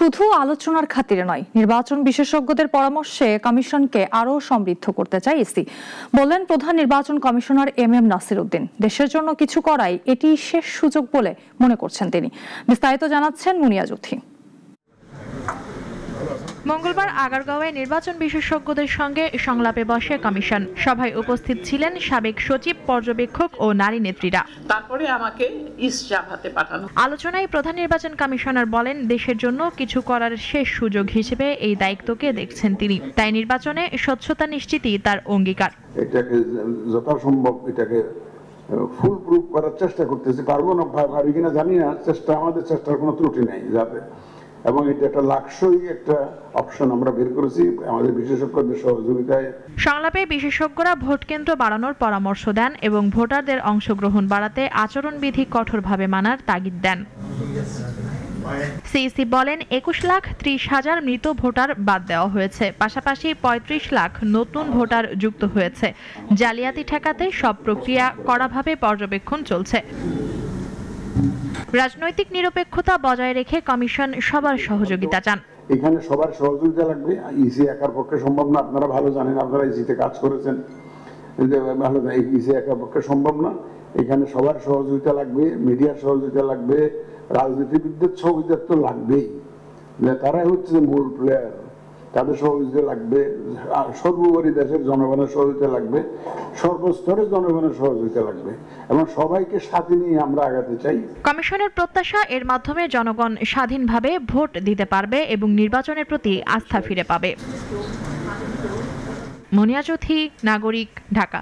শুধু আলোচনার খাতিরে নয়, নির্বাচন বিশেষজ্ঞদের পরামর্শে কমিশনকে আরও সমৃদ্ধ করতে চায় ইসি, বললেন প্রধান নির্বাচন কমিশনার এম নাসির উদ্দিন। দেশের জন্য কিছু করাই এটি শেষ সুযোগ বলে মনে করছেন তিনি। বিস্তারিত জানাচ্ছেন মুনিয়া জুথি। মঙ্গলবার আগারগাঁওয়ে নির্বাচন বিশেষজ্ঞদের সঙ্গে সংলাপে বসে কমিশন। সভায় উপস্থিত ছিলেন সাবেক সচিব, পর্যবেক্ষক ও নারী নেত্রীরা। তারপরে আমাকে ইসজাভাতে পাঠানো। আলোচনায় প্রধান নির্বাচন কমিশনার বলেন, দেশের জন্য কিছু করার শেষ সুযোগ হিসেবে এই দায়িত্বকে দেখছেন তিনি। তাই নির্বাচনে স্বচ্ছতা নিশ্চিতই তার অঙ্গীকার। এটাকে যথাসম্ভব এটাকে ফুল প্রুফ করার চেষ্টা করতেছি। পারবো না পারি কিনা জানি না, আমাদের চেষ্টার কোনো ত্রুটি নেই যাতে, এবং এটা একটা লাক্সই একটা অপশন আমরা বের করেছি আমাদের বিশেষজ্ঞদের সহযোগিতায়। সংলাপে বিশেষজ্ঞরা ভোট কেন্দ্র বাড়ানোর পরামর্শ দেন এবং ভোটারদের অংশগ্রহণ বাড়াতে আচরণবিধি কঠোরভাবে মানার তাগিদ দেন। সিইসি বলেন, 21,30,000 মৃত ভোটার বাদ দেওয়া হয়েছে, পাশাপাশি 35 লাখ নতুন ভোটার যুক্ত হয়েছে। জালিয়াতি ঠেকাতে সব প্রক্রিয়া কড়াভাবে পর্যবেক্ষণ চলছে। রাজনৈতিক নিরপেক্ষতা বজায় রেখে কমিশন সবার সহযোগিতা চান। এখানে সবার সহযোগিতা লাগবে। ইসি একার পক্ষে সম্ভব না, আপনারা ভালো জানেন, আপনারা ইসিতে কাজ করেছেন, ভালো ইসি একার পক্ষে সম্ভব না। এখানে সবার সহযোগিতা লাগবে, মিডিয়ার সহযোগিতা লাগবে, রাজনীতিবিদদের সহযোগিতা তো লাগবেই, তারাই হচ্ছে মূল প্লেয়ার, তাদের সহযোগিতা লাগবে। সর্বোপরি দেশের জনগণের সহযোগিতা লাগবে, সর্বস্তরের জনগণের সহযোগিতা লাগবে, এবং সবাইকে সাথে নিয়ে আমরা আগাতে চাই। কমিশনের প্রত্যাশা, এর মাধ্যমে জনগণ স্বাধীনভাবে ভোট দিতে পারবে এবং নির্বাচনের প্রতি আস্থা ফিরে পাবে। মুনিয়া চৌধুরী, নাগরিক, ঢাকা।